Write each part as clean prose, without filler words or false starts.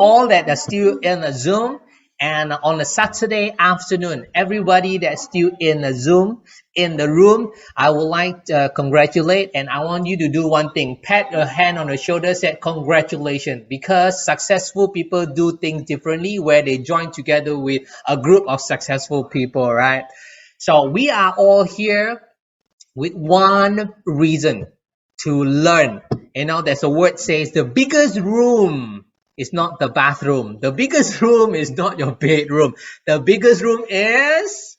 all that are still in a Zoom. And on a Saturday afternoon, everybody that's still in a Zoom in the room, I would like to congratulate, and I want you to do one thing: pat your hand on the shoulder, say congratulations, because successful people do things differently where they join together with a group of successful people, right? So we are all here with one reason: to learn. There's a word says the biggest room is not the bathroom. The biggest room is not your bedroom. The biggest room is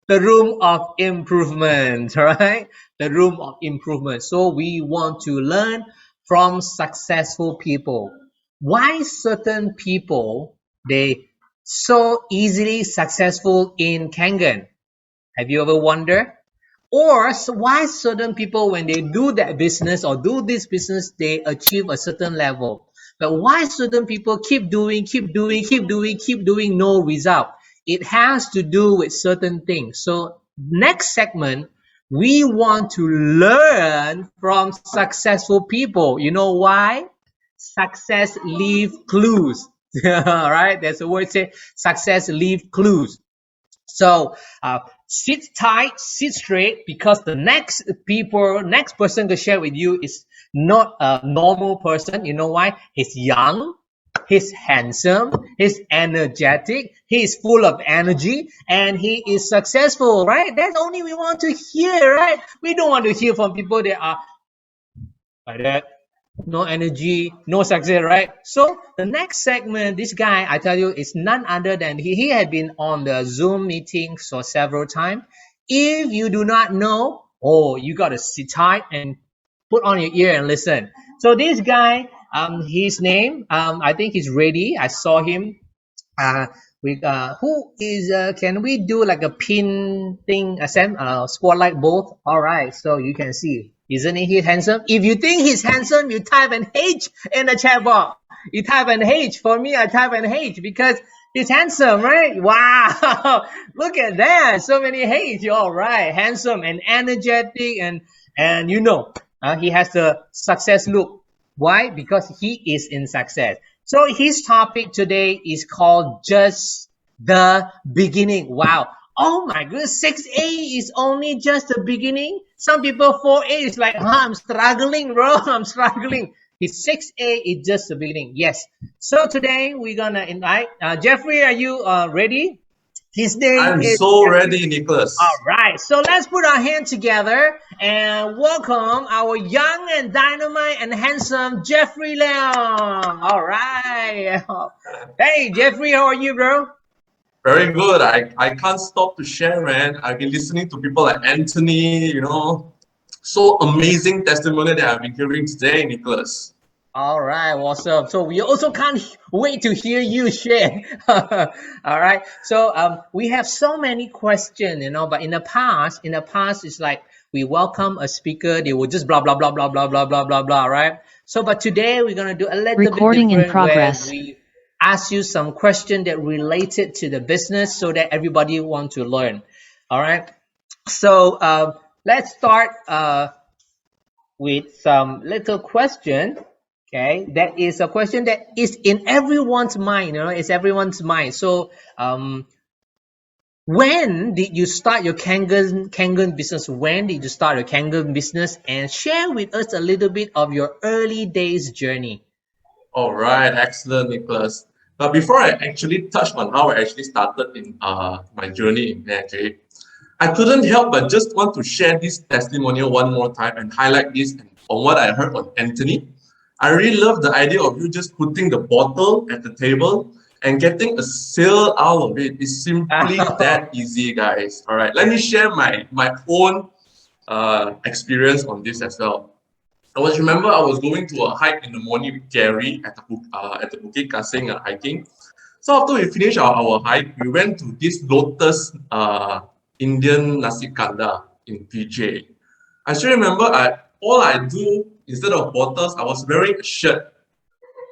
the room of improvement, right? The room of improvement. So we want to learn from successful people. Why certain people they so easily successful in Kangen? Have you ever wondered? Or why certain people, when they do that business or do this business, they achieve a certain level. But why certain people keep doing, keep doing, no result? It has to do with certain things. So next segment, we want to learn from successful people. You know why? Success leave clues. All right, there's a word say success leave clues. So sit tight, sit straight, because the next person to share with you is not a normal person. You know why? He's young, he's handsome, he's energetic, he's full of energy, and he is successful, right? That's only we want to hear, right? We don't want to hear from people that are like that, no energy, no success, right? So the next segment, this guy, I tell you, is none other than he had been on the Zoom meetings for several times. If you do not know, oh, you got to sit tight and put on your ear and listen. So this guy, his name, I think he's ready. I saw him. Who is? Can we do like a pin thing? Sam, spotlight both. All right, so you can see. Isn't he handsome? If you think he's handsome, you type an H in the chat box. You type an H. For me, I type an H because he's handsome, right? Wow, look at that. So many H. All right, handsome and energetic, and he has the success look. Why? Because he is in success. So his topic today is called Just the Beginning. Wow. Oh my goodness, 6A is only just the beginning. Some people 4A is like, I'm struggling, bro. I'm struggling. His 6A is just the beginning. Yes. So today we're gonna invite Jeffrey. Are you ready? His name I'm is so Jeffrey. ready, All Nicholas. right, so let's put our hands together and welcome our young and dynamite and handsome Jeffrey Leong. All right. Hey, Jeffrey, how are you, bro? Very good. I can't stop to share, man. I've been listening to people like Anthony, so amazing testimony that I've been hearing today, Nicholas. All right, awesome. So we also can't wait to hear you share. All right. So we have so many questions, but in the past, it's like we welcome a speaker, they will just blah blah blah blah blah blah blah blah blah, right? So but today we're gonna do a little bit Recording in different where progress. we ask you some question that related to the business so that everybody want to learn. All right. So let's start with some little question. Okay, that is a question that is in everyone's mind. It's everyone's mind. So when did you start your Kangen business? When did you start your Kangen business? And share with us a little bit of your early days journey. All right, excellent, Nicholas. But before I actually touch on how I actually started in my journey in NJ, I couldn't help but just want to share this testimonial one more time and highlight this on what I heard on Anthony. I really love the idea of you just putting the bottle at the table and getting a sale out of it. It's simply that easy, guys. All right, let me share my own experience on this as well. I was going to a hike in the morning with Gary at the Bukit Kasing hiking. So after we finished our hike, we went to this Lotus Indian Nasi Kanda in PJ. I still remember all I do instead of bottles, I was wearing a shirt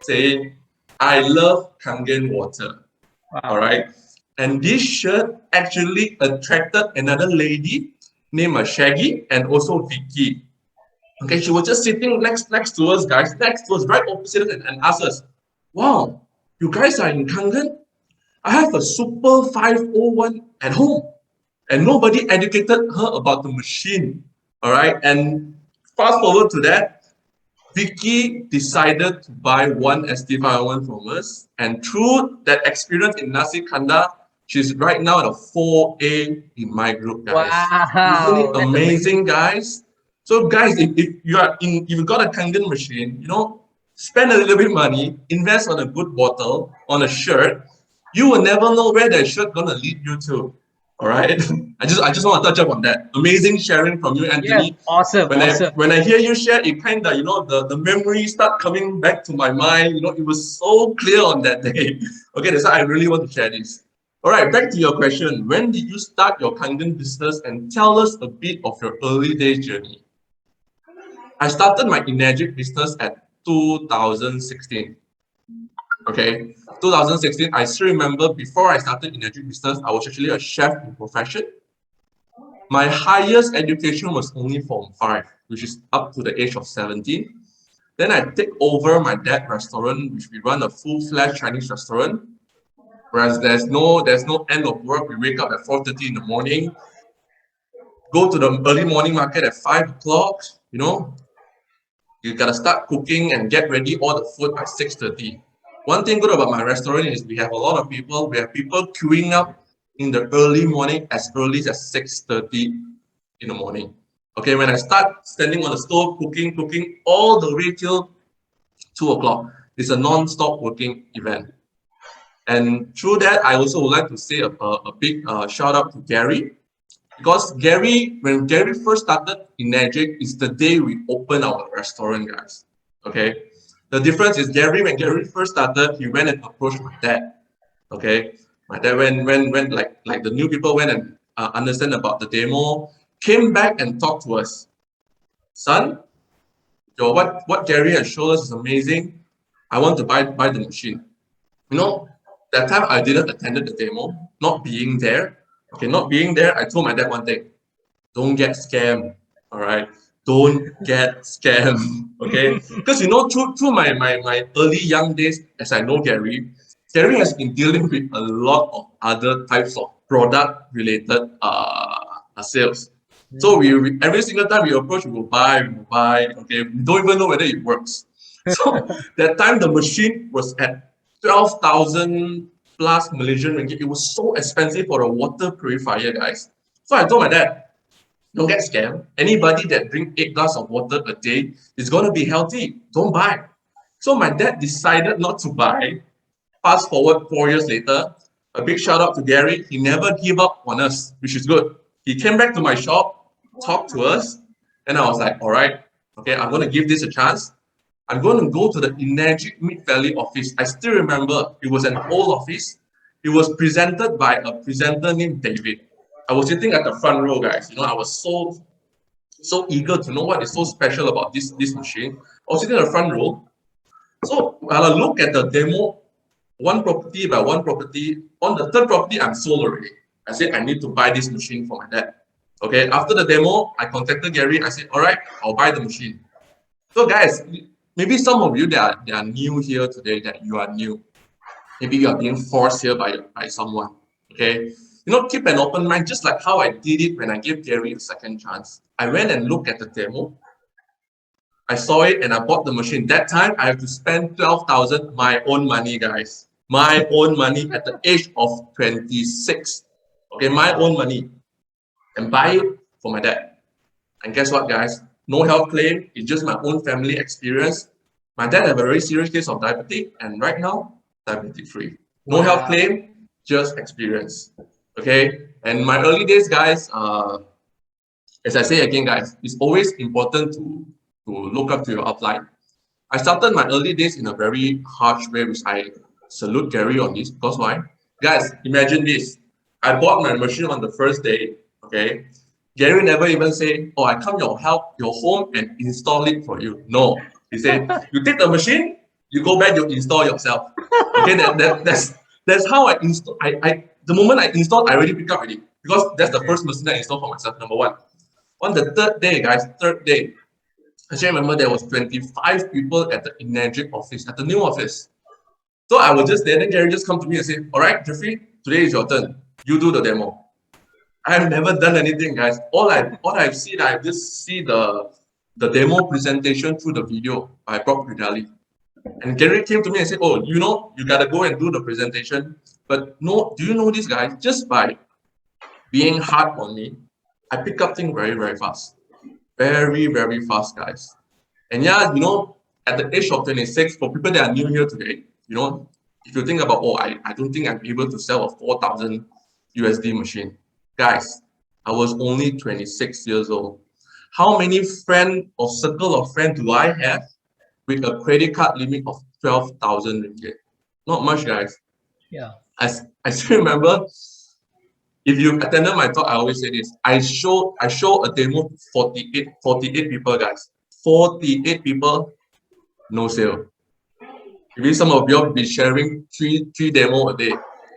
saying, I love Kangen water. All Wow. right. And this shirt actually attracted another lady named Shaggy and also Vicky. Okay, she was just sitting next to us, guys, next to us, right opposite us, and asked us, wow, you guys are in Kangen? I have a Super 501 at home. And nobody educated her about the machine. All right. And fast forward to that, Vicky decided to buy one ST501 from us. And through that experience in Nasi Kanda, she's right now at a 4A in my group, guys. Isn't it Wow, that's amazing, amazing. guys? So, guys, if you are in, if you got a Kangen machine, spend a little bit money, invest on a good bottle, on a shirt. You will never know where that shirt gonna lead you to. All right. I just want to touch up on that. Amazing sharing from you, Yes, Anthony. awesome, awesome. When I hear you share, it kind of the memories start coming back to my mind. It was so clear on that day. Okay, that's why I really want to share this. All right, back to your question. When did you start your Kangen business, and tell us a bit of your early days journey? I started my Energic business at 2016. Okay, 2016. I still remember before I started Energic business, I was actually a chef in profession. My highest education was only Form 5, which is up to the age of 17. Then I take over my dad's restaurant, which we run a full-fledged Chinese restaurant. Whereas there's no end of work. We wake up at 4:30 in the morning, go to the early morning market at 5 o'clock. You gotta start cooking and get ready all the food by 6:30. One thing good about my restaurant is we have a lot of people. We have people queuing up in the early morning as early as 6:30 in the morning. Okay, when I start standing on the stove cooking all the way till 2 o'clock. It's a non-stop working event. And through that, I also would like to say a big shout out to Gary, because when Gary first started in Magic, is the day we opened our restaurant, guys. Okay, the difference is when Gary first started, he went and approached my dad. Okay, my dad when like the new people went and understand about the demo, came back and talked to us, son. What Gary has shown us is amazing. I want to buy the machine. You know, that time I didn't attend the demo, not being there. Okay, not being there, I told my dad one thing: don't get scammed. All right, don't get scammed. Okay, because through my early young days, as I know Gary has been dealing with a lot of other types of product related sales. So every single time we approach, we will buy. Okay, we don't even know whether it works. So that time the machine was at 12,000 plus Malaysian ringgit. It was so expensive for a water purifier, guys. So I told my dad, don't get scammed. Anybody that drink 8 glasses of water a day is going to be healthy. Don't buy. So my dad decided not to buy. Fast forward 4 years later, a big shout out to Gary. He never gave up on us, which is good. He came back to my shop, talked to us, and I was like, all right, okay, I'm going to give this a chance. I'm going to go to the Energic Mid Valley office. I still remember it was an old office. It was presented by a presenter named David. I was sitting at the front row, guys. I was so eager to know what is so special about this machine. I was sitting in the front row. So while I look at the demo, one property by one property, on the third property, I'm sold already. I said, I need to buy this machine for my dad. Okay, after the demo, I contacted Gary. I said, all right, I'll buy the machine. So guys, maybe some of you that are new here today, that you are new. Maybe you are being forced here by someone. Okay. Keep an open mind, just like how I did it when I gave Gary a second chance. I went and looked at the demo. I saw it and I bought the machine. That time I have to spend 12,000 my own money, guys. My own money at the age of 26. Okay, my own money. And buy it for my dad. And guess what, guys? No health claim. It's just my own family experience. My dad had a very serious case of diabetic, and right now, diabetic free. No health Wow. claim, just experience. Okay. And my early days, guys, as I say again, guys, it's always important to look up to your upline. I started my early days in a very harsh way, which I salute Gary on this, because why? Guys, imagine this. I bought my machine on the first day. Okay. Gary never even say, oh, I come your home and install it for you. No. He said, you take the machine, you go back, you install yourself. Okay, that's how I install. The moment I installed, I already pick up already. Because that's the Okay. first machine I installed for myself, number one. On the third day, guys, third day, I still remember there was 25 people at the Energic office, at the new office. So I was just there, then Gary just come to me and say, all right, Jeffrey, today is your turn. You do the demo. I've never done anything, guys. All I've seen, I just see the demo presentation through the video by Brock Ridali. And Gary came to me and said, oh, you gotta go and do the presentation. But no, do you know this guy? Just by being hard on me, I pick up things very, very fast. Very, very fast, guys. And yeah, at the age of 26, for people that are new here today, if you think about, oh, I don't think I'm able to sell a 4,000 USD machine. Guys, I was only 26 years old. How many friend or circle of friends do I have with a credit card limit of 12,000 ringgit? Not much, guys. Yeah. I still remember, if you attended my talk, I always say this. I show a demo to 48 people, guys. 48 people, no sale. Maybe some of you will be sharing three demo a day.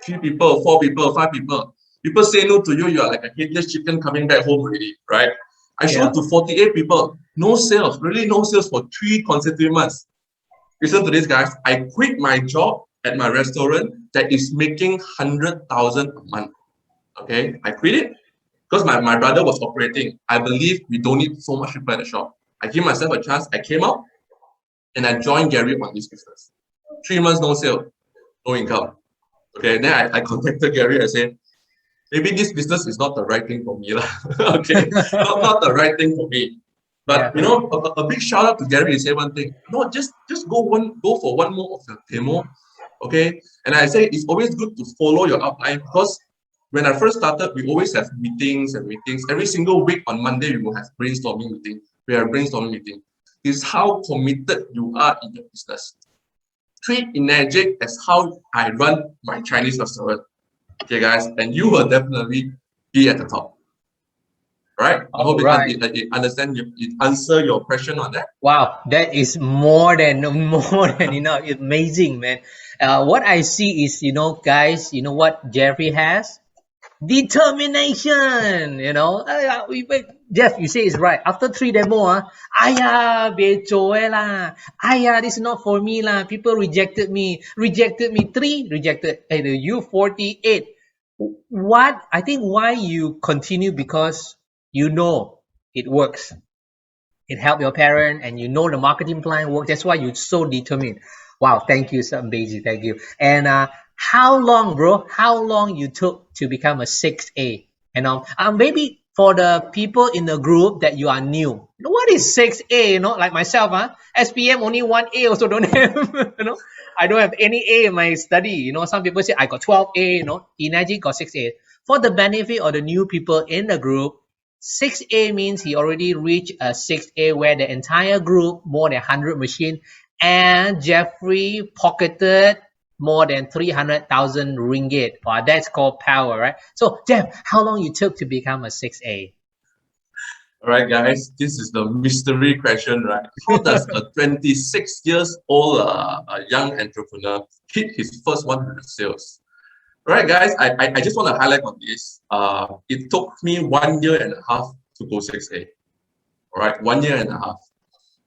3 people, 4 people, 5 people. People say no to you, you are like a headless chicken coming back home already, right? I showed to 48 people, no sales, really no sales for 3 consecutive months. Listen to this, guys. I quit my job at my restaurant that is making 100,000 a month. Okay, I quit it because my brother was operating. I believe we don't need so much people at the shop. I give myself a chance. I came out and I joined Gary on this business. 3 months, no sale, no income. Okay, then I contacted Gary and said, maybe this business is not the right thing for me. Okay, not the right thing for me. But a big shout out to Gary and say one thing. No, just go for one more of the demo. Okay. And I say it's always good to follow your outline, because when I first started, we always have meetings and meetings. Every single week on Monday, we will have brainstorming meeting. We have brainstorming meeting. It's how committed you are in your business. Treat Energic as how I run my Chinese restaurant. Okay, guys, and you will definitely be at the top. Right? I hope it understand it answer your question on that. Wow, that is more than enough. It's amazing, man. What I see is, guys, you know what Jeffrey has? Determination. Jeff, you say it's right. After 3 demo, aya, becoy lah. Aya, this is not for me lah. People rejected me. 3 rejected. Hey, you 48. What? I think why you continue, because you know it works. It helped your parent, and the marketing plan works. That's why you're so determined. Wow, thank you, so amazing. Thank you. And how long, bro? How long you took to become a 6A? Maybe for the people in the group that you are new, what is 6A? Like myself, SPM only 1A also don't have. I don't have any A in my study. Some people say I got 12A. Energy got 6A. For the benefit of the new people in the group, 6A means he already reached a 6A where the entire group, more than 100 machine, and Jeffrey pocketed more than 300,000 ringgit. Wow, that's called power, right? So, Jeff, how long you took to become a 6A? All right, guys, this is the mystery question, right? How does a 26 years old young entrepreneur hit his first 100 sales? All right, guys, I just want to highlight on this. It took me 1.5 years to go 6A. All right, 1.5 years.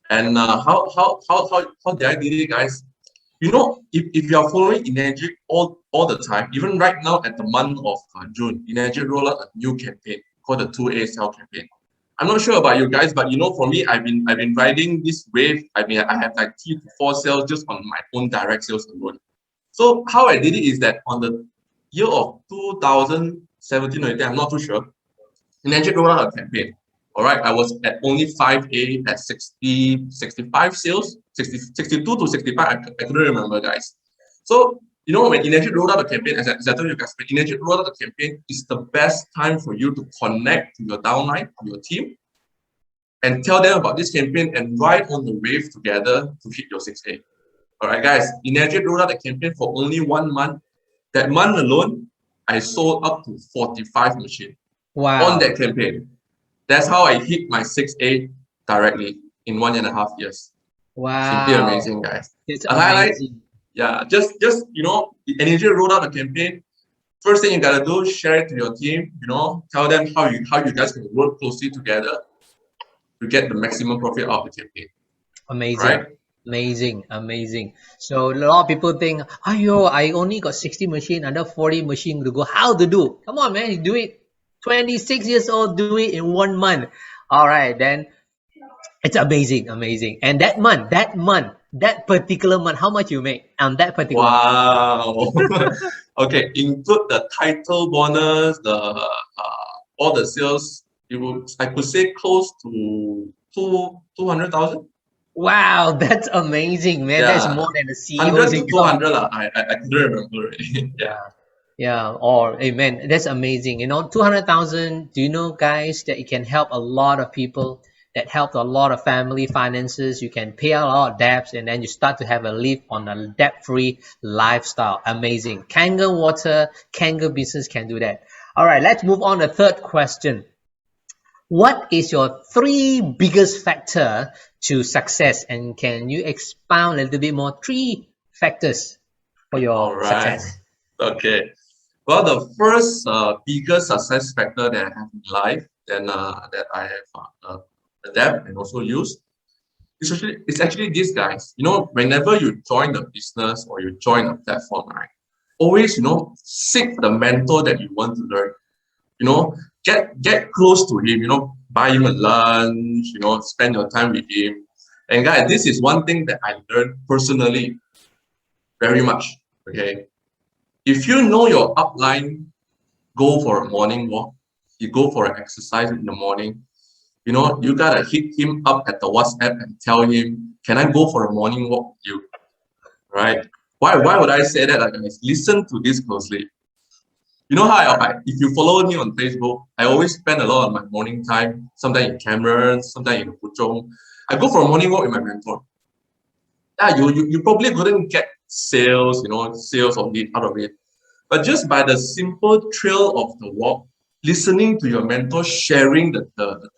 And how did I do it, guys? If you are following Energic all the time, even right now at the month of June, Energic rolled out a new campaign called the 2A sell campaign. I'm not sure about you guys, but for me, I've been riding this wave. I have like 3 to 4 sales just on my own direct sales alone. So how I did it is that on the year of 2017 or 18, I'm not too sure, Energic rolled out a campaign. All right, I was at only 5A at 65 sales, 62 to 65. I couldn't remember, guys. So, when Energic rolled out the campaign, as I told you guys, when Energic rolled out the campaign, it's the best time for you to connect to your downline, to your team, and tell them about this campaign and ride on the wave together to hit your 6A. All right, guys, Energic rolled out the campaign for only 1 month. That month alone, I sold up to 45 machines on that campaign. That's how I hit my 6A directly in 1.5 years. Wow. Simply amazing, guys. It's amazing. Yeah, just Energy rolled out a campaign. First thing you gotta do, share it to your team, tell them how you guys can work closely together to get the maximum profit out of the campaign. Amazing. Right? Amazing, amazing. So a lot of people think, "Ayo, I only got 60 machine, under 40 machine to go." How to do? Come on, man, you do it. 26 years old, do it in 1 month. All right, then it's amazing, amazing. And that particular month, how much you make on that particular month? Wow. Okay, include the title bonus, the all the sales. You would, I could say, close to 200,000. Wow, that's amazing, man. That's Yeah, more than the CEOs 100 in to your. 200 lah. I couldn't remember already. Yeah. Yeah. Yeah, or amen. That's amazing. 200,000. Do you know, guys, that it can help a lot of people, that help a lot of family finances. You can pay out a lot of debts and then you start to have a live on a debt-free lifestyle. Amazing. Kangen water, Kangen business can do that. All right, let's move on to the third question. What is your three biggest factor to success? And can you expound a little bit more? Three factors for All your right. success. Okay. Well, the first biggest success factor that I have in life, then that I have adapt and also used, it's actually these guys. Whenever you join a business or you join a platform, right? Always, seek the mentor that you want to learn. Get close to him. Buy him a lunch. Spend your time with him. And guys, this is one thing that I learned personally very much. Okay, if you know your upline, go for a morning walk. You go for an exercise in the morning. You gotta hit him up at the WhatsApp and tell him, "Can I go for a morning walk with you?" Right? Why would I say that? Like, guys, listen to this closely. You know how if you follow me on Facebook, I always spend a lot of my morning time, sometimes in Cameron, sometimes in Puchong. I go for a morning walk with my mentor. Yeah, you probably couldn't get sales of it out of it. But just by the simple thrill of the walk, listening to your mentor sharing the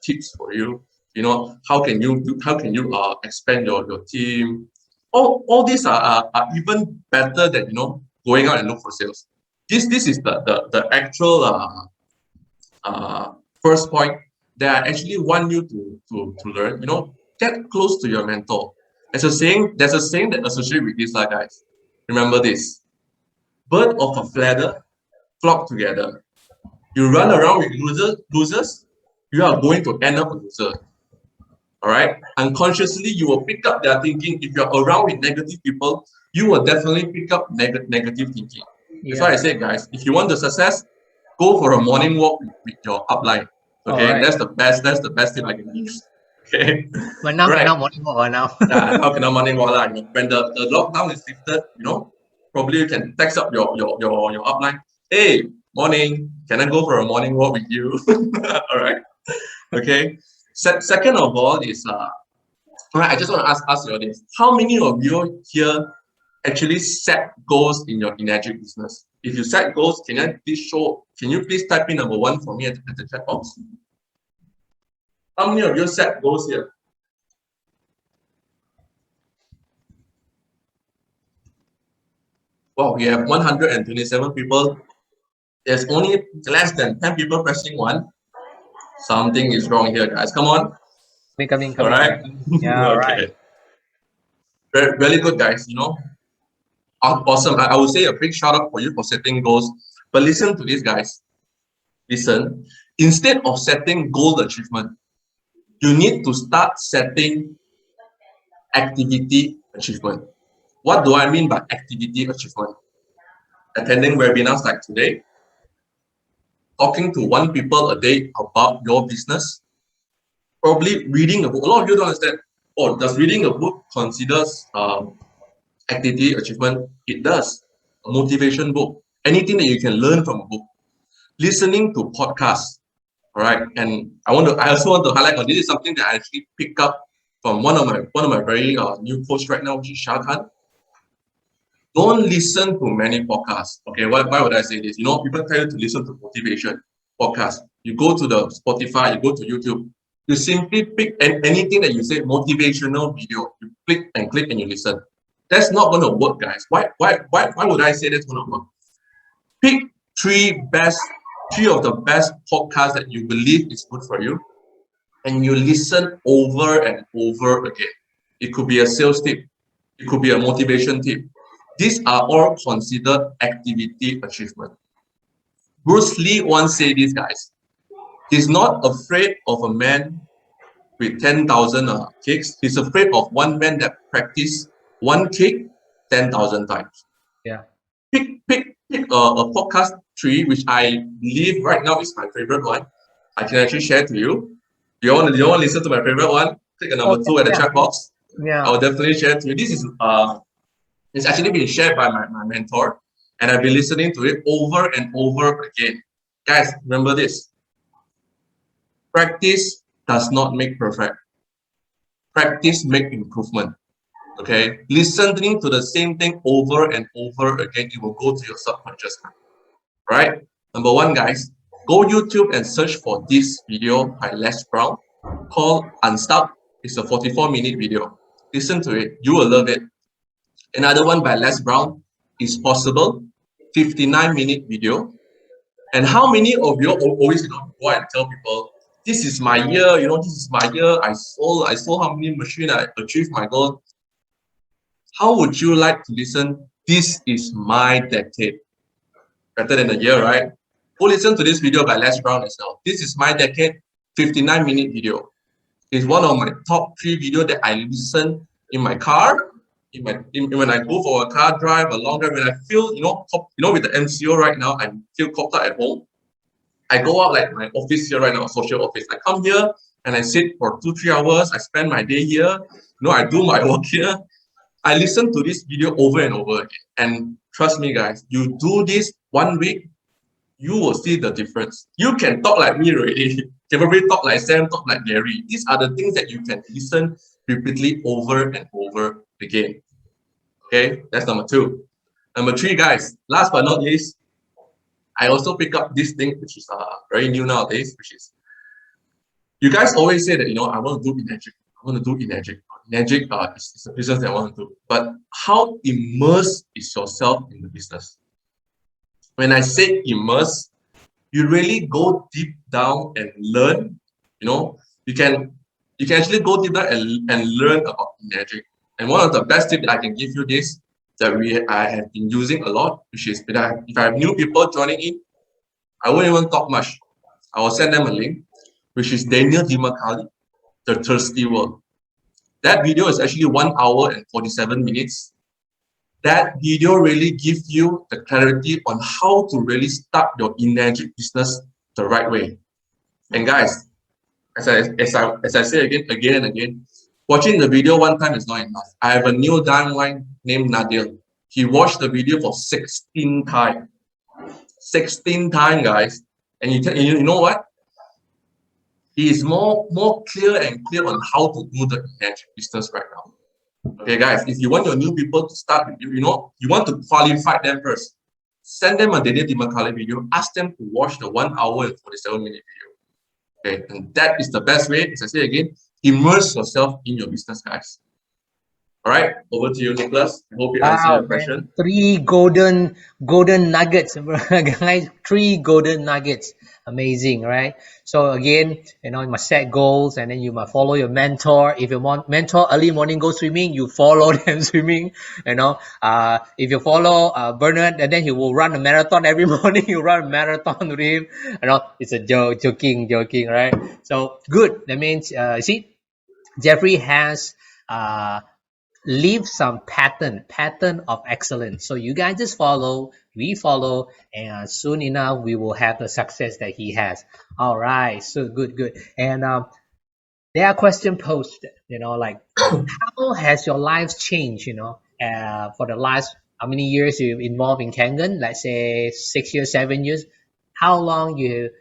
tips for you, how can you expand your team? All these are even better than going out and look for sales. This is the actual first point that I actually want you to learn. Get close to your mentor. There's a saying that associated with this, guys. Remember this: bird of a feather flock together. You run around with losers, you are going to end up a loser. All right. Unconsciously, you will pick up their thinking. If you're around with negative people, you will definitely pick up negative thinking. That's why I Yeah. say, guys, if you want the success, go for a morning walk with your upline. All Okay, right. that's the best tip I can give. Okay, But now right. cannot morning walk now. Now cannot morning walk lah. When the lockdown is lifted, probably you can text up your upline. Hey, morning. Can I go for a morning walk with you? All right. Okay. Second of all is all right. I just want to ask you this: how many of you here actually set goals in your energy business? If you set goals, Can you please type in number one for me at the chat box? How many of you set goals here? Well, we have 127 people. There's only less than 10 people pressing one. Something is wrong here, guys. Come on. All right. Coming. Yeah, all right. Okay. Really good, guys. Awesome. I would say a big shout out for you for setting goals. But listen to this, guys. Listen. Instead of setting goal achievement, you need to start setting activity achievement. What do I mean by activity achievement? Attending webinars like today, talking to one people a day about your business, probably reading a book. A lot of you don't understand. Oh, does reading a book considers activity achievement? It does. A motivation book, anything that you can learn from a book. Listening to podcasts, all right. And I also want to highlight. This is something that I actually pick up from one of my very new posts right now, which is Shah Khan. Don't listen to many podcasts. Okay, why would I say this? People tell you to listen to motivation podcasts. You go to the Spotify, you go to YouTube, you simply pick anything that you say motivational video. You click and you listen. That's not going to work, guys. Why would I say that's going to work? Pick three of the best podcasts that you believe is good for you, and you listen over and over again. It could be a sales tip. It could be a motivation tip. These are all considered activity achievement. Bruce Lee once said this, guys. He's not afraid of a man with 10,000 kicks. He's afraid of one man that practice one kick 10,000 times. Yeah. Pick a podcast tree, which I believe right now is my favorite one. I can actually share to you. You want to listen to my favorite one? Click the number Okay. 2 at the Yeah. chat box. I Yeah. will definitely share to you. This is it's actually been shared by my mentor, and I've been listening to it over and over again. Guys, remember this. Practice does not make perfect. Practice make improvement. Okay? Listening to the same thing over and over again, it will go to your subconscious mind. Right? Number one, guys, go YouTube and search for this video by Les Brown called Unstuck. It's a 44-minute video. Listen to it. You will love it. Another one by Les Brown is Possible, 59-minute video. And how many of you always go and tell people, this is my year, this is my year. I sold how many machines, I achieved my goal. How would you like to listen? This is my decade. Better than a year, right? Go listen to this video by Les Brown as well. This is my decade, 59-minute video. It's one of my top 3 videos that I listen in my car, when I go for a car drive, a long drive, when I feel, with the MCO right now, I feel caught up at home. I go out like my office here right now, social office. I come here and I sit for 2-3 hours. I spend my day here. I do my work here. I listen to this video over and over again. And trust me, guys, you do this 1 week, you will see the difference. You can talk like me already. You can probably talk like Sam, talk like Gary. These are the things that you can listen repeatedly over and over again. Okay, that's number 2. Number 3, guys, last but not least, I also pick up this thing, which is very new nowadays, which is, you guys always say that, I want to do Enagic. I want to do Enagic. Enagic is a business that I want to do. But how immersed is yourself in the business? When I say immerse, you really go deep down and learn. You can actually go deep down and learn about Enagic. And one of the best tips that I can give you this that I have been using a lot, which is if I have new people joining in, I won't even talk much. I will send them a link, which is Daniel Dimakali, The Thirsty World. That video is actually 1 hour and 47 minutes. That video really gives you the clarity on how to really start your Enagic business the right way. And guys, as I say again and again, watching the video one time is not enough. I have a new downline named Nadir. He watched the video for 16 times. 16 times, guys. And you know what? He is more clear and clear on how to do the Enagic business right now. Okay, guys, if you want your new people to start with you, you want to qualify them first. Send them a Daniel Dimakali video. Ask them to watch the 1 hour and 47-minute video. Okay, and that is the best way. As I say again, immerse yourself in your business, guys. All right, over to you, Nicholas. I hope you answer Wow, your man. question. 3 golden nuggets, guys. 3 golden nuggets. Amazing, right? So again, you must set goals, and then you must follow your mentor. If your mentor early morning go swimming, you follow them swimming. If you follow Bernard, and then he will run a marathon every morning. You run a marathon with him. It's a joking, right? So good. That means, see, Jeffrey has leave some pattern of excellence. So you guys just follow, we follow, and soon enough we will have the success that he has. All right, so good. And there are question posted, like how has your life changed, for the last how many years you involved in Kangen? Let's say 6 years, 7 years. How long you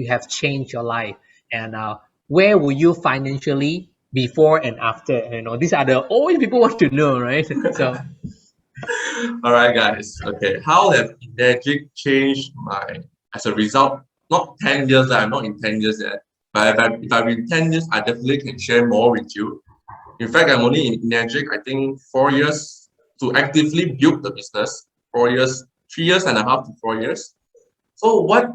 have changed your life, and where were you financially before and after? These are the always people want to know, right? So All right, guys. Okay, how have Enagic changed as a result? Not 10 years, I'm not in 10 years yet. But if I've been 10 years, I definitely can share more with you. In fact, I'm only in Enagic, I think 4 years to actively build the business. 4 years, 3 years and a half to 4 years. So what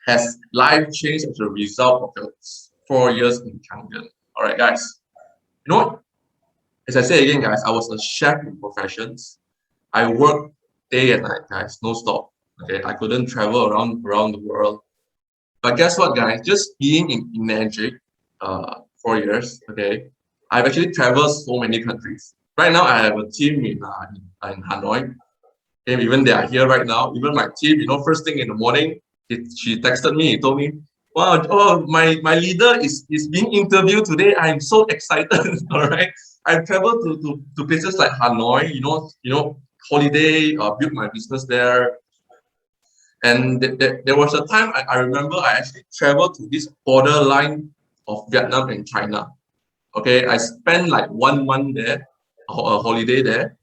has life changed as a result of the 4 years in Kangen? All right, guys. You know what? As I say again, guys, I was a chef in professions. I worked day and night, guys, no stop. Okay, I couldn't travel around the world. But guess what, guys? Just being in Magic, 4 years. Okay, I've actually traveled so many countries. Right now, I have a team in Hanoi. Okay, even they are here right now. Even my team, first thing in the morning, she texted me. He told me, "Wow, oh, my leader is being interviewed today. I'm so excited." All right, I've traveled to places like Hanoi. Holiday, built my business there. And there was a time I remember I actually traveled to this borderline of Vietnam and China. Okay, I spent like 1 month there, a holiday there,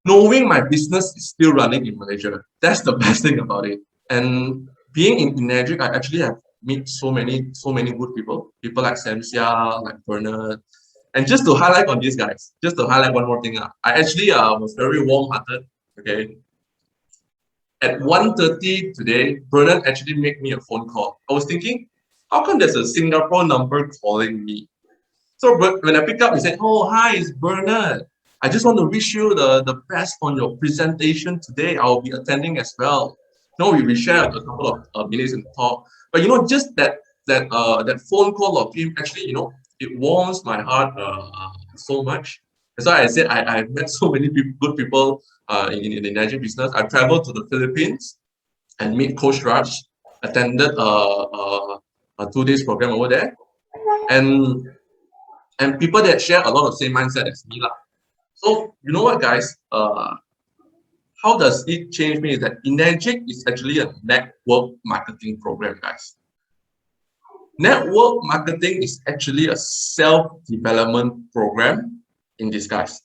knowing my business is still running in Malaysia. That's the best thing about it. And being in Magic, I actually have meet so many good people. People like Samsia, like Bernard. And just to highlight on these guys, just to highlight one more thing, I actually was very warm-hearted. Okay, at 1:30 today, Bernard actually made me a phone call. I was thinking, how come there's a Singapore number calling me? So when I picked up, he said, "Oh, hi, it's Bernard. I just want to wish you the best on your presentation today. I'll be attending as well." No, we shared a couple of minutes in the talk. But just that phone call of him actually, it warms my heart so much. That's why I said I've met so many people, good people in the energy business. I traveled to the Philippines and meet Coach Raj, attended a 2 days program over there. And people that share a lot of same mindset as me lah. So you know what, guys? How does it change me? Is that Energic is actually a network marketing program, guys. Network marketing is actually a self-development program in disguise.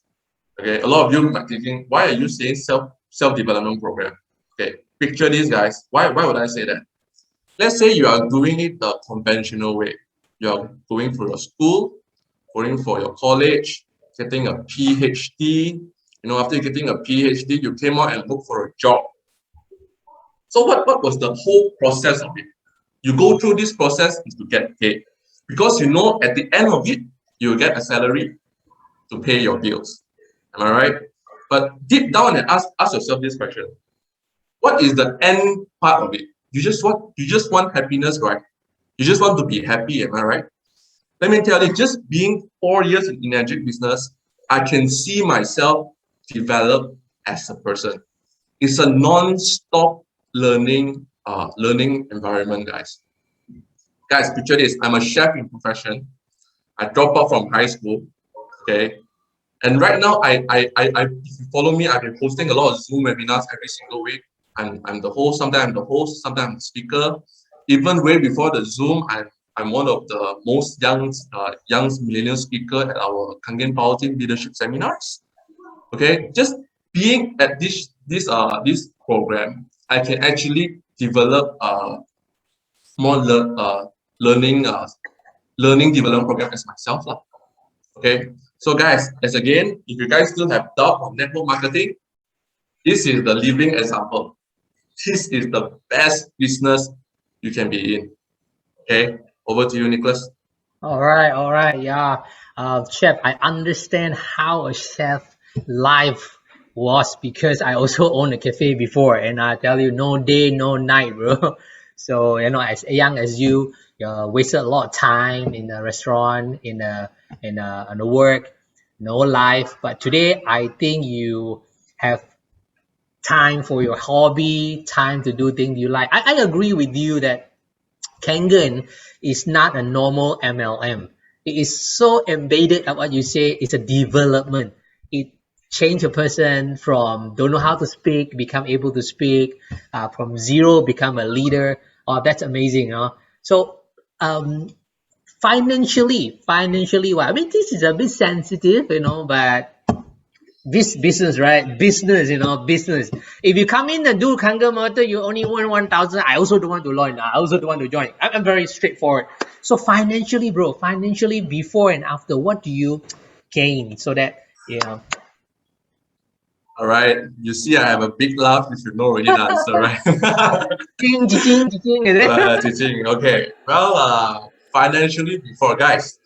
Okay, a lot of you might be thinking, why are you saying self-development program? Okay, picture this, guys. Why would I say that? Let's say you are doing it the conventional way. You are going for your school, going for your college, getting a PhD. After getting a PhD, you came out and look for a job. So what was the whole process of it? You go through this process is to get paid. Because at the end of it, you get a salary to pay your bills. Am I right? But deep down and ask yourself this question. What is the end part of it? You just want happiness, right? You just want to be happy, am I right? Let me tell you, just being 4 years in energy business, I can see myself develop as a person. It's a non-stop learning environment, guys. Guys, picture this. I'm a chef in profession. I dropped out from high school. Okay. And right now, if you follow me, I've been posting a lot of Zoom webinars every single week. I'm the host. Sometimes I'm the host. Sometimes I'm the speaker. Even way before the Zoom, I'm one of the most young millennial speaker at our Kangen Power Team leadership seminars. Okay, just being at this program, I can actually develop more learning development program as myself lah. Okay, so guys, if you guys still have doubt on network marketing, this is the living example. This is the best business you can be in. Okay, over to you, Nicholas. All right, yeah. Chef, I understand how a chef life was because I also owned a cafe before, and I tell you, no day, no night, bro. So as young as you wasted a lot of time in the restaurant, in the work, no life. But today, I think you have time for your hobby, time to do things you like. I agree with you that Kangen is not a normal MLM. It is so embedded at what you say. It's a development. It change a person from don't know how to speak, become able to speak, from zero become a leader. Oh, that's amazing, huh? So financially, well, I mean, this is a bit sensitive, but this business, right? Business. If you come in and do Kangen motor, you only earn 1,000. I also don't want to learn. I also don't want to join. I'm very straightforward. So financially, bro, before and after, what do you gain so that All right, you see, I have a big laugh. You should know already the answer, right? ching, ching, ching, is it? Teaching. Okay. Well, financially before, guys,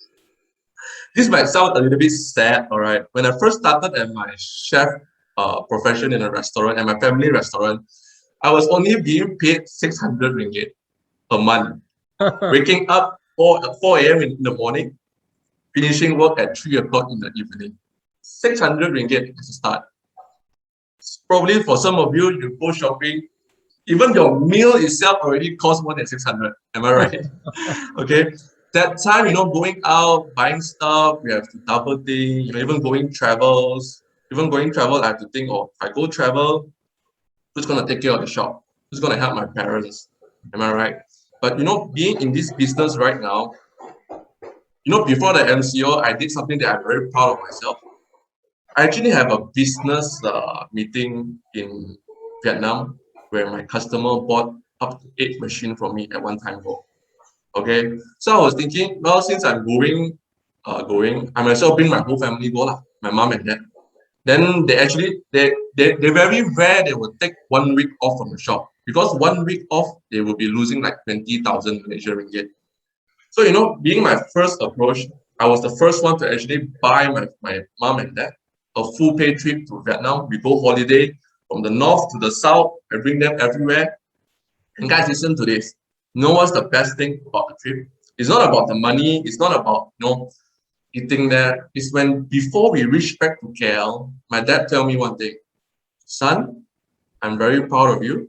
This might sound a little bit sad, all right. When I first started at my chef profession in a restaurant, at my family restaurant, I was only being paid 600 ringgit a month. Waking up 4 a.m. in the morning, finishing work at 3 o'clock in the evening. 600 ringgit as a start. Probably for some of you, you go shopping, even your meal itself already costs more than 600. Am I right? Okay. That time, going out, buying stuff, we have to double think, even going travels. Even going travel, I have to think, oh, if I go travel, who's gonna take care of the shop? Who's gonna help my parents? Am I right? But being in this business right now, before the MCO, I did something that I'm very proud of myself. I actually have a business meeting in Vietnam where my customer bought up to 8 machines from me at one time go. Okay, so I was thinking, well, since I'm going, I might as well bring my whole family go lah, my mom and dad. Then they actually they very rare they will take 1 week off from the shop because 1 week off they will be losing like 20,000 Malaysian ringgit. So being my first approach, I was the first one to actually buy my mom and dad a full pay trip to Vietnam. We go holiday from the north to the south. I bring them everywhere. And guys, listen to this. You know what's the best thing about the trip? It's not about the money. It's not about eating there. It's when before we reach back to KL, my dad tell me one thing, son, I'm very proud of you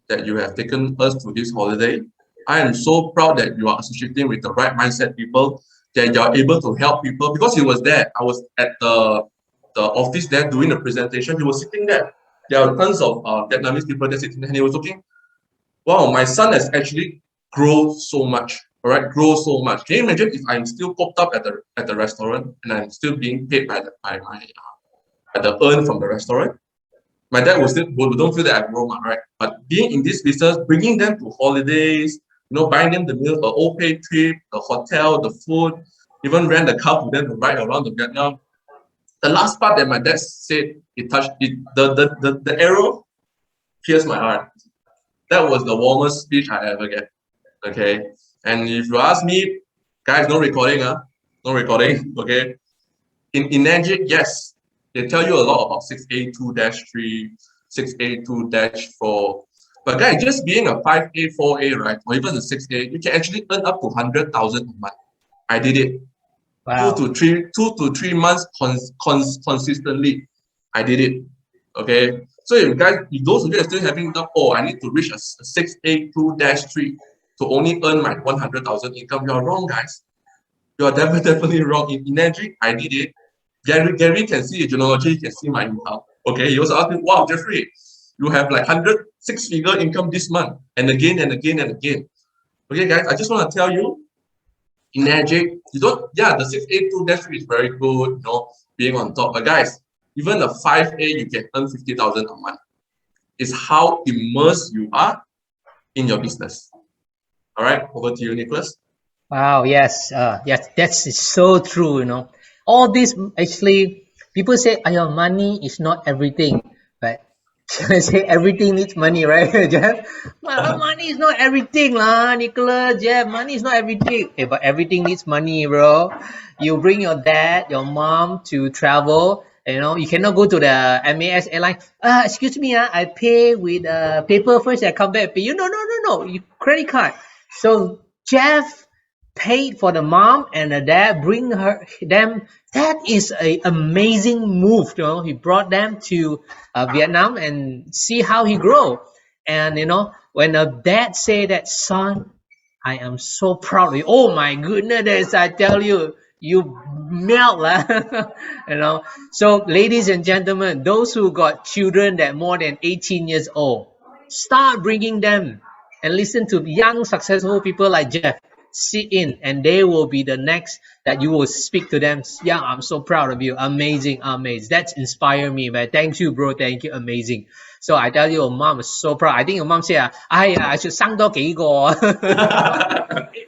that you have taken us to this holiday. I am so proud that you are associating with the right mindset people, that you are able to help people because he was there. I was at the office there doing the presentation. He was sitting there. There are tons of Vietnamese people there sitting there, and he was looking, wow, my son has actually grown so much. All right, grow so much. Can you imagine if I'm still popped up at the restaurant and I'm still being paid by my by the earn from the restaurant? My dad will still don't feel that I grow much, right? But being in this business, bringing them to holidays, buying them the meal, the all paid trip, the hotel, the food, even rent a car for them to ride around the Vietnam. The last part that my dad said, it touched it, the arrow pierced my heart. That was the warmest speech I ever get. Okay. And if you ask me, guys, no recording, no recording. Okay. In Magic, yes, they tell you a lot about 6A2-3, 6A2-4. But guys, just being a 5A, 4A, right, or even a 6A, you can actually earn up to 100,000 a month. I did it. Wow. 2 to 3 months consistently. I did it. Okay. So if guys, if those of you are still having the, oh, I need to reach a 6A2-3 to only earn my 100,000 income, you're wrong, guys. You are definitely wrong. In energy, I did it. Gary can see the genealogy, he can see my income. Okay, he also asked me, wow, Jeffrey, you have like 106-figure income this month, and again and again and again. Okay, guys, I just want to tell you, in Magic, you don't, yeah, the 6A2-3 is very good, being on top. But guys, even the 5A, you can earn 50,000 a month. It's how immersed you are in your business. All right, over to you, Nicholas. Wow, yes, yes, that's so true. All this actually, people say, "Your money is not everything," but I say everything needs money, right, Jeff? Well, money is not everything, lah, Nicholas, Jeff. Money is not everything. Hey, but everything needs money, bro. You bring your dad, your mom to travel. You cannot go to the MAS airline. Excuse me, I pay with paper first. I come back pay you. No, no, no, no. You credit card. So Jeff paid for the mom and the dad, bring them. That is a amazing move. He brought them to Vietnam and see how he grow. And when the dad say that, son, I am so proud of you. Oh my goodness, I tell you, you melt lah. So ladies and gentlemen, those who got children that more than 18 years old, start bringing them and listen to young successful people like Jeff. Sit in and they will be the next that you will speak to them. Yeah, I'm so proud of you. Amazing, amazing. That's inspire me, man. Thank you, bro. Thank you. Amazing. So I tell you, your mom is so proud. I think your mom said, I should 生多几个.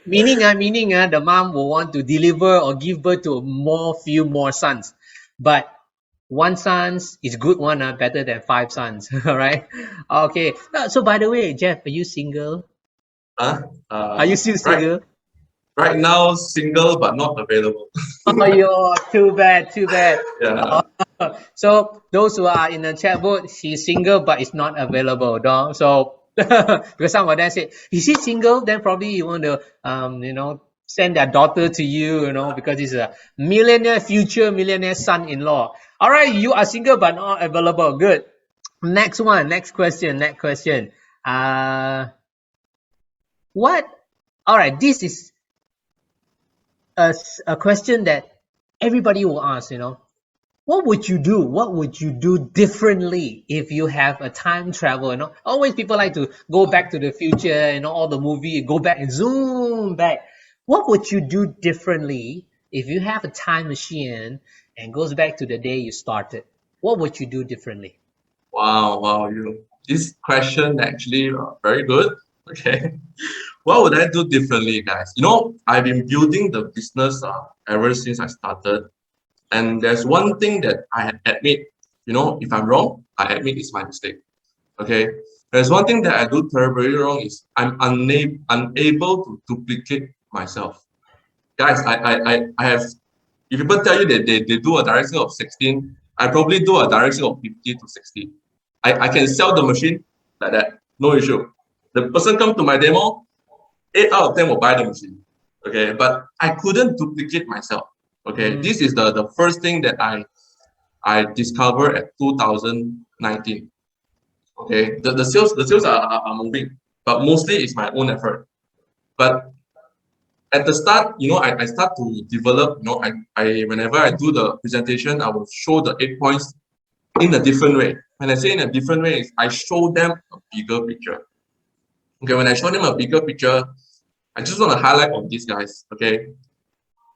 meaning, the mom will want to deliver or give birth to few more sons. But one son is good one, better than five sons. All right. Okay. So by the way, Jeff, are you single? Huh? Are you still Right, single? Right now, single but not available. Oh, yo, too bad, too bad. Yeah. So those who are in the chat board, she's single but it's not available, dong. So because some of them said, is she single? Then probably you want to send their daughter to you, because it's a millionaire future millionaire son-in-law. All right, you are single but not available. Good. Next one, next question, next question. What? All right, this is a question that everybody will ask. What would you do? What would you do differently if you have a time travel? Always people like to go back to the future, all the movie, go back and zoom back. What would you do differently if you have a time machine and goes back to the day you started? What would you do differently? Wow, wow, this question actually very good. Okay. What would I do differently, guys? I've been building the business ever since I started. And there's one thing that I admit, if I'm wrong, I admit it's my mistake. Okay. There's one thing that I do terribly wrong is I'm unable to duplicate myself. Guys, I have, if people tell you that they do a direct sale of 16, I probably do a direct sale of 50 to 60. I can sell the machine like that, no issue. The person come to my demo, 8 out of 10 will buy the machine. Okay, but I couldn't duplicate myself. Okay, Mm, this is the first thing that I discovered at 2019. Okay, the sales are moving, but mostly it's my own effort. But at the start, I start to develop, I whenever I do the presentation, I will show the 8 points in a different way. When I say in a different way, is I show them a bigger picture. Okay, when I show them a bigger picture, I just want to highlight on these guys. Okay,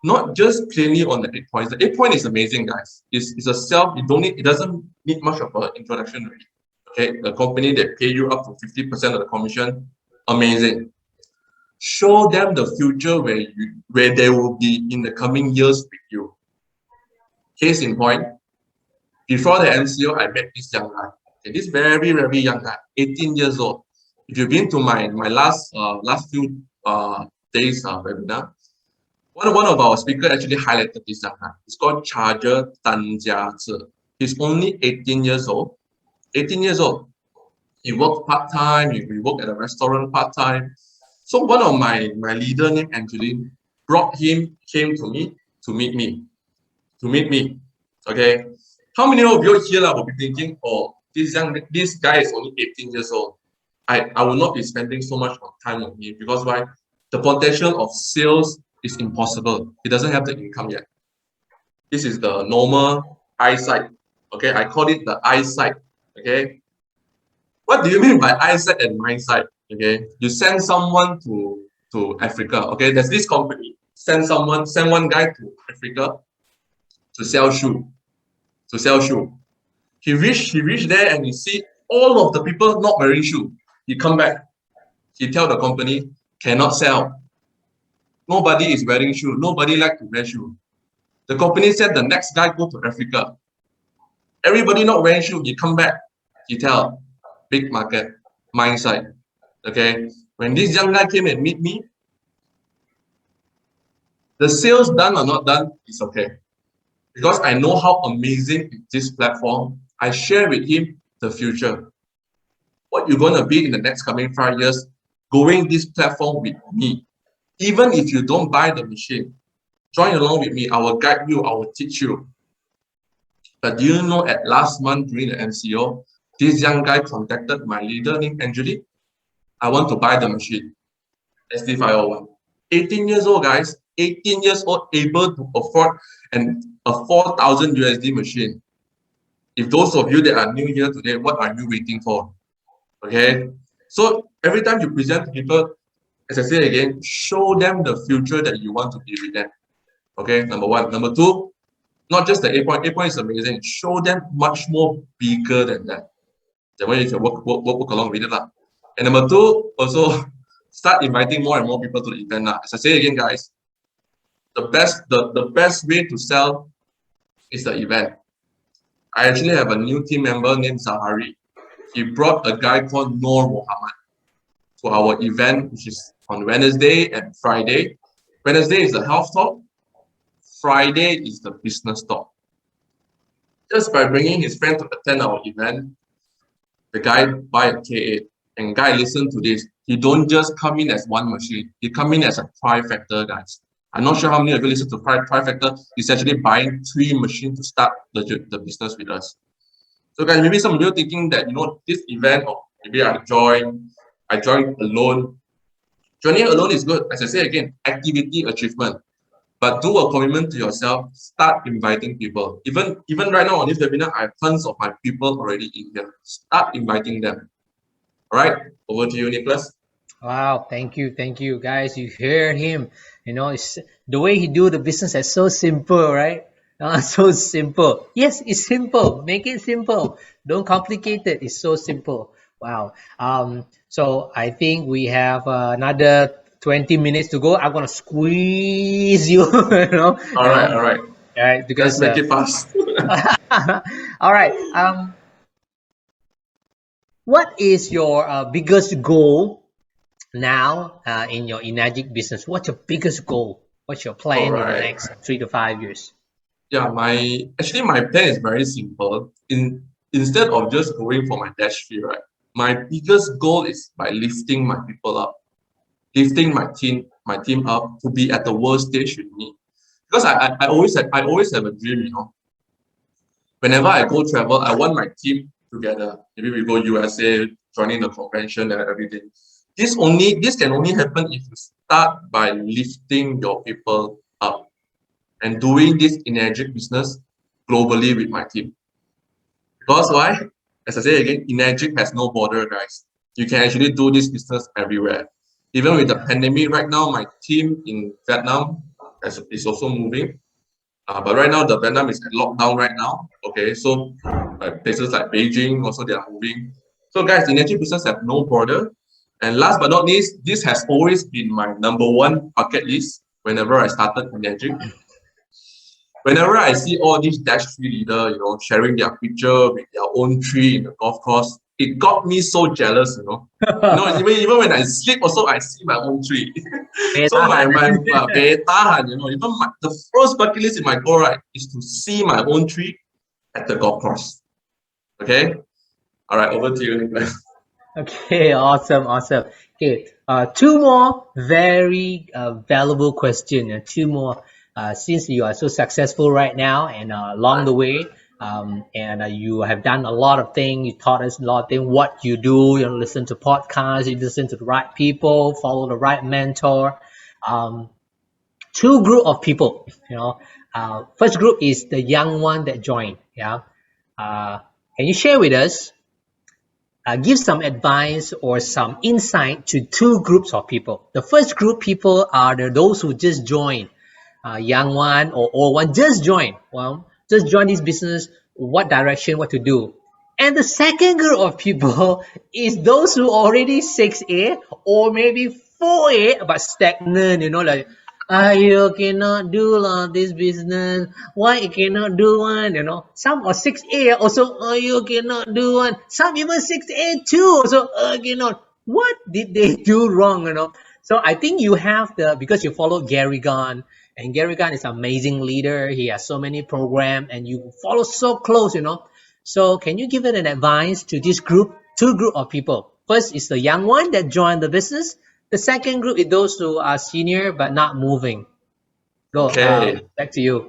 not just plainly on the 8 points. The 8 point is amazing, guys. It's a self. It doesn't need much of an introduction really. Okay, the company that pay you up to 50% of the commission, amazing. Show them the future where they will be in the coming years with you. Case in point, before the MCO, I met this young guy. Okay, this very, very young guy, 18 years old. If you've been to my last few days webinar, one of our speakers actually highlighted this young guy. It's called Charger Tan Jiazi. He's only 18 years old. 18 years old. He worked part-time, he worked at a restaurant part-time. So one of my leader named Angeline came to me to meet me. To meet me. Okay. How many of you here will be thinking, oh, this guy is only 18 years old. I will not be spending so much time on him because why? The potential of sales is impossible. He doesn't have the income yet. This is the normal eyesight. Okay, I call it the eyesight. Okay. What do you mean by eyesight and mindsight? Okay, you send someone to Africa. Okay, there's this company. Send one guy to Africa to sell shoe. To sell shoe. He reached there and he see all of the people not wearing shoe. He come back. He tell the company cannot sell. Nobody is wearing shoe. Nobody like to wear shoe. The company said the next guy go to Africa. Everybody not wearing shoe. He come back. He tell big market mindset. Okay. When this young guy came and meet me, the sales done or not done is okay. Because I know how amazing is this platform. I share with him the future. What you're going to be in the next coming 5 years, going this platform with me. Even if you don't buy the machine, join along with me. I will guide you. I will teach you. But do you know at last month during the MCO, this young guy contacted my leader named Angelique. I want to buy the machine, SD501. 18 years old, guys. 18 years old, able to afford a 4,000 USD machine. If those of you that are new here today, what are you waiting for? Okay. So every time you present to people, as I say again, show them the future that you want to be with them. Okay, number one. Number two, not just the 8 point. 8 point is amazing. Show them much more bigger than that. That way you can work along with it. And number two, also start inviting more and more people to the event. As I say again, guys, the best way to sell is the event. I actually have a new team member named Zahari. He brought a guy called Noor Muhammad to our event, which is on Wednesday and Friday. Wednesday is the health talk. Friday is the business talk. Just by bringing his friend to attend our event, the guy buy a K8 and guy listen to this. He don't just come in as one machine. He come in as a trifecta, guys. I'm not sure how many of you listen to trifecta. He's actually buying 3 machines to start the business with us. So guys, maybe some of you are thinking that, this event, or maybe I joined alone. Joining alone is good. As I say again, activity achievement. But do a commitment to yourself. Start inviting people. Even right now on this webinar, I have tons of my people already in here. Start inviting them. All right, over to you, Nicholas. Wow, thank you, guys. You hear him. It's the way he do the business is so simple, right? So simple. Yes, it's simple. Make it simple. Don't complicate it. It's so simple. Wow. So I think we have another 20 minutes to go. I'm gonna squeeze you, All right, all right. right? Let's Because make it fast. all right. What is your biggest goal now in your Enagic business? What's your biggest goal? What's your All plan in the right. next 3 to 5 years? Yeah, my plan is very simple. Instead of just going for my dash fee, right? My biggest goal is by lifting my people up, lifting my team up to be at the world stage with me. Because I always have a dream. Whenever I go travel, I want my team together. Maybe we go USA, joining the convention and everything. This can only happen if you start by lifting your people up and doing this Enagic business globally with my team. Because why? As I say again, Enagic has no border, guys. You can actually do this business everywhere. Even with the Yeah. pandemic right now, my team in Vietnam is also moving. But right now, the Vietnam is at lockdown right now. Okay, so places like Beijing also they are moving. So guys, Enagic business have no border. And last but not least, this has always been my #1 bucket list whenever I started Enagic. Whenever I see all these dash tree leader, sharing their picture with their own tree in the golf course, it got me so jealous. Even when I sleep, also I see my own tree. So my beta, the first bucket list in my goal, right, is to see my own tree at the golf course. Okay, all right, over to you, Nicholas. Okay, awesome, awesome. Okay, two more very valuable questions. Two more, since you are so successful right now and along Right. the way, and you have done a lot of things. You taught us a lot of things. What you do, listen to podcasts, you listen to the right people, follow the right mentor. Um, Two group of people. First group is the young one that joined. Yeah, can you share with us? Give some advice or some insight to two groups of people. The first group people are those who just joined, young one or old one, just join. Well, just join this business. What direction? What to do? And the second group of people is those who already 6A or maybe 4A but stagnant. Like you cannot do this business. Why you cannot do one? Some are 6A also. You cannot do one. Some even 6A too. Also cannot. What did they do wrong? So I think you have because you follow Gary Gunn, and Gary Gunn is an amazing leader. He has so many programs, and you follow so close. So can you give it an advice to this group, two group of people? First is the young one that joined the business. The second group is those who are senior but not moving. Go, Okay. back to you, All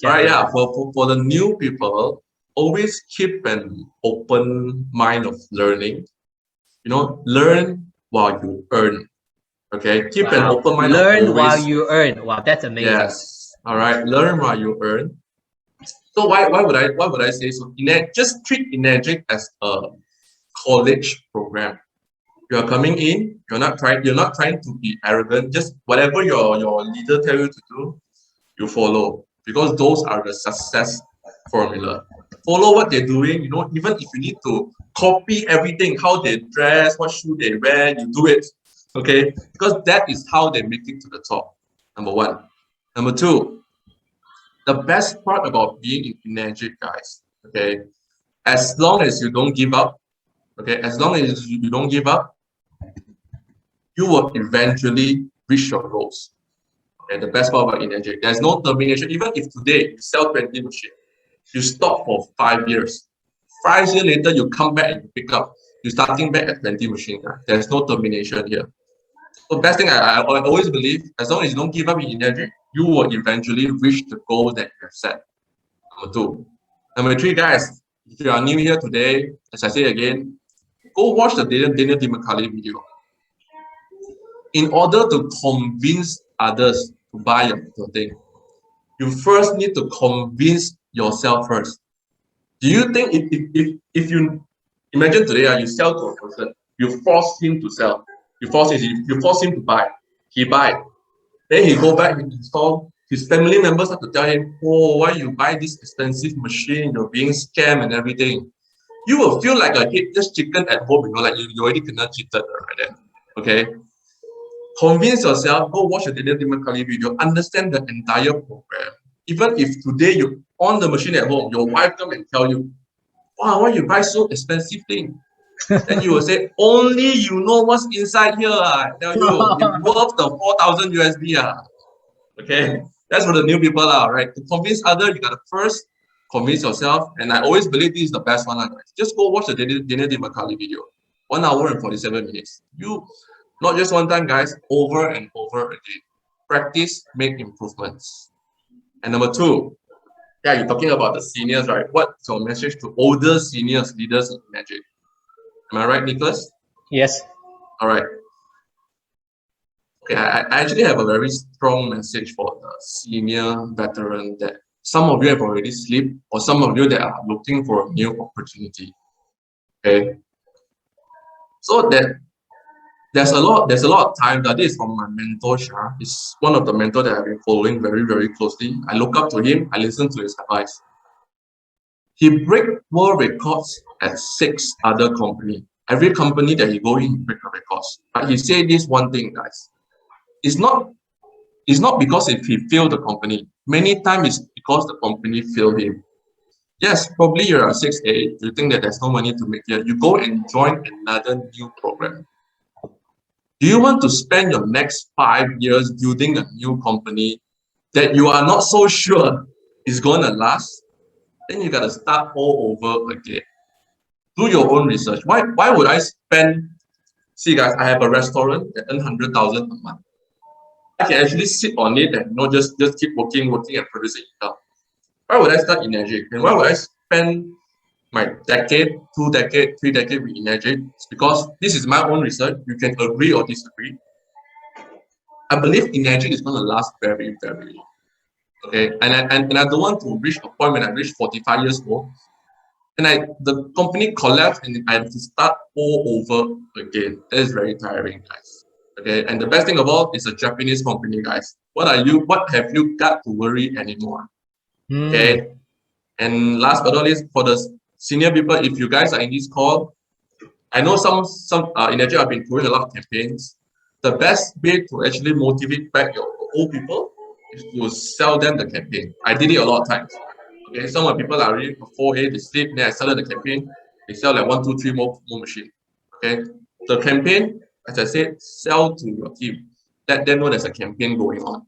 right. gentlemen. Yeah. For the new people, always keep an open mind of learning. Learn while you earn. Okay. Keep an Wow. open mind of Learn while always. you earn. Wow, that's amazing. Yes. All right. Learn while you earn. So why would I say so? Just treat Enagic as a college program. You're coming in. You're not trying to be arrogant. Just whatever your leader tell you to do, you follow, because those are the success formula. Follow what they're doing. Even if you need to copy everything, how they dress, what shoe they wear, you do it. Okay, because that is how they make it to the top. Number one. Number two, the best part about being in Enagic, guys, okay, as long as you don't give up, okay, as long as you don't give up, you will eventually reach your goals. And the best part about Energy, there's no termination. Even if today you sell 20 machines, you stop for 5 years. 5 years later, you come back and you pick up. You're starting back at 20 machines. There's no termination here. So the best thing I always believe, as long as you don't give up in Energy, you will eventually reach the goal that you have set. Number two. Number three, guys, if you are new here today, as I say again, go watch the Daniel Dimakali video. In order to convince others to buy your thing, you first need to convince yourself first. Do you think if you imagine today, you sell to a person, you force him to sell, you force him to buy, he buy, then he go back and install. His family members have to tell him, "Oh, why you buy this expensive machine? You're being scammed and everything." You will feel like a headless chicken at home, like you already cannot cheated right then. Okay, convince yourself. Go watch the Daniel Dimakali video. Understand the entire program. Even if today you on the machine at home, your wife come and tell you, "Wow, why you buy so expensive thing?" Then you will say, "Only you know what's inside here. I tell you, it's worth the 4,000 USD. Okay, that's for the new people, right? To convince others, you gotta first convince yourself. And I always believe this is the best one, guys. Just go watch the Daniel Dimakali video, 1 hour and 47 minutes. You not just one time, guys, over and over again. Practice, make improvements. And number two, yeah, you're talking about the seniors, right? What's your message to older seniors, leaders in Magic? Am I right, Nicholas? Yes. All right. Okay, I actually have a very strong message for the senior veteran that some of you have already slept, or some of you that are looking for a new opportunity. Okay. So that there's a lot of time that is from my mentor, Shah. He's one of the mentors that I've been following very, very closely. I look up to him, I listen to his advice. He break world records at 6 other companies. Every company that he go in, he break the records. But he say this one thing, guys. It's not because if he failed the company. Many times it's because the company failed him. Yes, probably you're a 6A, you think that there's no money to make here. You go and join another new program. Do you want to spend your next 5 years building a new company that you are not so sure is going to last? Then you got to start all over again. Do your own research. Why would I spend? See, guys, I have a restaurant that earns 100,000 a month. I can actually sit on it and not just keep working and producing income. Why would I start Energy? And why would I spend my decade, 2 decade, 3 decade with Energy? It's because this is my own research. You can agree or disagree. I believe Energy is going to last very, very long. Okay, and I don't want to reach a point when I reach 45 years old, and the company collapsed and I have to start all over again. That is very tiring, guys. Okay, and the best thing of all is a Japanese company, guys. What have you got to worry anymore? Okay, and last but not least, for the senior people, if you guys are in this call, I know some Energy have been doing a lot of campaigns. The best way to actually motivate back your old people is to sell them the campaign. I did it a lot of times. Okay, some of the people are already 4A, they sleep, then I started the campaign, they sell like 1, 2, 3 more machine. Okay. The campaign, as I said, sell to your team. Let them know there's a campaign going on.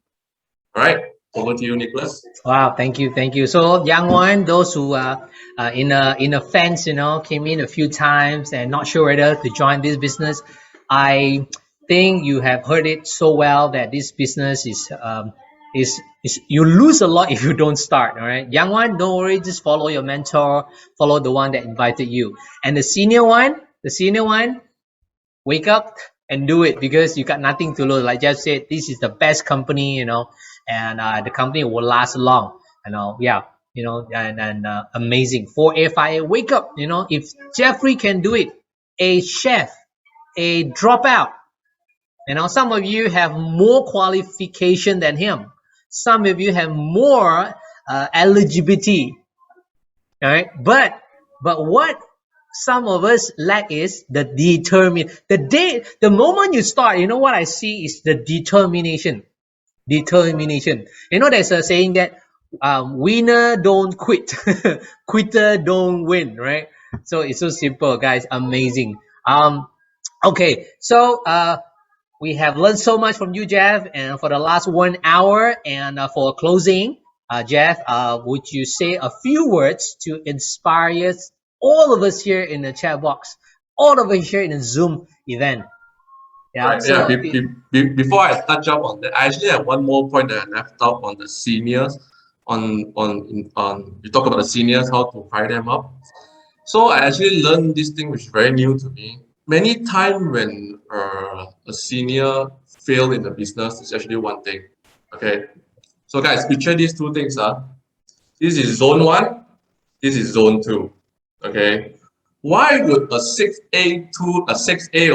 All right. Over to you, Nicholas. Wow, thank you, thank you. So, young one, those who are in a fence, came in a few times and not sure whether to join this business, I think you have heard it so well that this business is you lose a lot if you don't start. All right, young one, don't worry, just follow your mentor, follow the one that invited you, and the senior one, wake up and do it because you got nothing to lose. Like Jeff said, this is the best company, and the company will last long. Yeah, and amazing. For FIA, wake up. If Jeffrey can do it, a chef, a dropout. Some of you have more qualification than him. Some of you have more eligibility. All right, but what some of us lack is the the moment you start, what I see is the determination. There's a saying that winner don't quit, quitter don't win, right? So it's so simple, guys. Amazing. Okay, so We have learned so much from you, Jeff, and for the last 1 hour. And for closing, Jeff, would you say a few words to inspire us, all of us here in the chat box, all of us here in the Zoom event? Yeah. Right. Yeah. So, Before I touch up on that, I actually have one more point that I left out on the seniors. On you talk about the seniors, how to fire them up. So I actually learned this thing which is very new to me. Many time when a senior fail in the business, it's actually one thing. Okay. So guys, picture these two things. This is zone one. This is zone two. Okay. Why would a 6A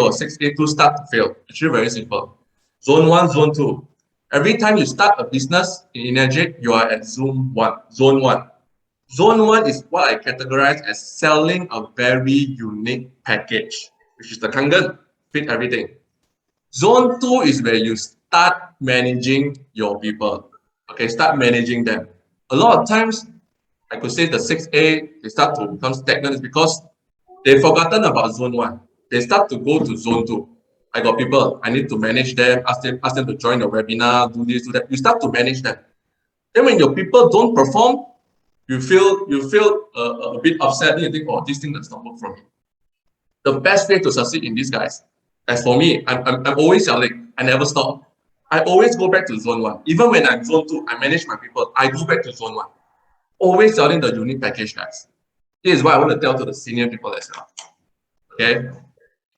or 6A2 start to fail? Actually, very simple. Zone one, zone two. Every time you start a business in Energy, you are at zone one. Zone one. Zone one is what I categorize as selling a very unique package, which is the Kangen, fit everything. Zone two is where you start managing your people. Okay, start managing them. A lot of times, I could say the 6A, they start to become stagnant is because they've forgotten about zone one. They start to go to zone two. I got people, I need to manage them, ask them to join the webinar, do this, do that. You start to manage them. Then when your people don't perform, you feel a bit upset. And you think, oh, this thing does not work for me. The best way to succeed in this, guys, as for me, I'm always selling. I never stop. I always go back to zone one. Even when I'm zone two, I manage my people. I go back to zone one. Always selling the unique package, guys. This is what I want to tell to the senior people as well. Okay.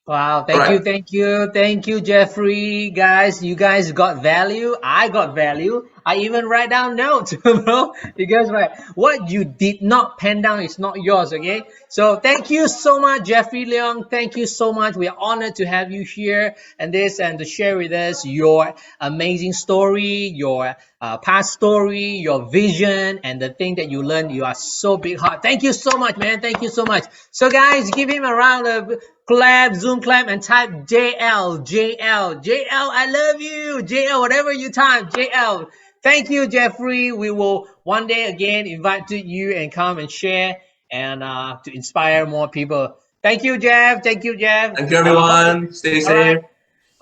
wow, All right. thank you, Jeffrey. Guys, you guys got value. I got value. I even write down notes, bro. You guys right. What you did not pen down is not yours, okay? So thank you so much, Jeffrey Leong. Thank you so much. We are honored to have you here and to share with us your amazing story, your past story, your vision, and the thing that you learned. You are so big heart. Thank you so much, man. Thank you so much. So guys, give him a round of clap, Zoom clap, and type JL, JL, JL. I love you, JL. Whatever you type, JL. Thank you, Jeffrey. We will one day again invite you and come and share and to inspire more people. Thank you, Jeff. Thank you, Jeff. Thank you, Hope everyone. Stay all right. safe.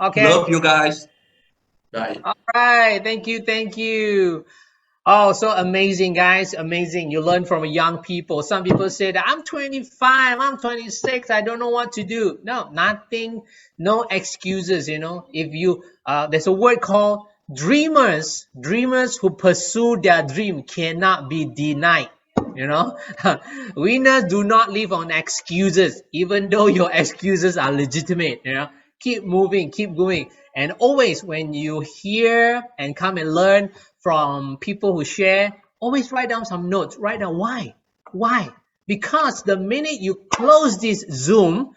Okay. Love you guys. Bye. All right. Thank you. Thank you. Oh, so amazing, guys. Amazing. You learn from young people. Some people say that I'm 25, I'm 26, I don't know what to do. No, nothing, no excuses, If you there's a word called dreamers. Dreamers who pursue their dream cannot be denied. You know, winners do not live on excuses, even though your excuses are legitimate. Keep moving, keep going. And always, when you hear and come and learn from people who share, always write down some notes. Write down why. Why? Because the minute you close this Zoom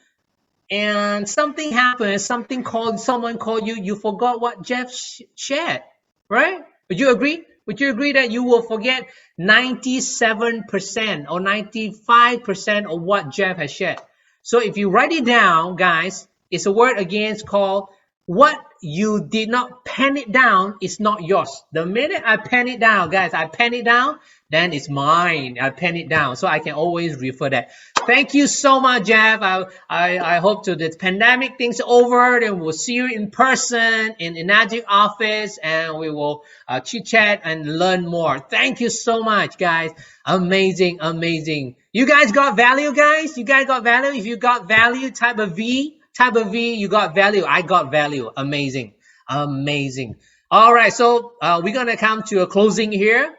and something happens, someone called you, you forgot what Jeff shared, right? Would you agree? Would you agree that you will forget 97% or 95% of what Jeff has shared? So if you write it down, guys, it's a word again called what you did not pen it down is not yours. The minute I pen it down, guys, I pen it down, then it's mine. I pen it down, so I can always refer that. Thank you so much, Jeff. I hope to the pandemic thing's over, then we'll see you in person in Enagic office, and we will chit chat and learn more. Thank you so much, guys. Amazing, amazing. You guys got value, guys. You guys got value. If you got value, type a V. Type of V, you got value. I got value. Amazing. Amazing. All right. So we're going to come to a closing here.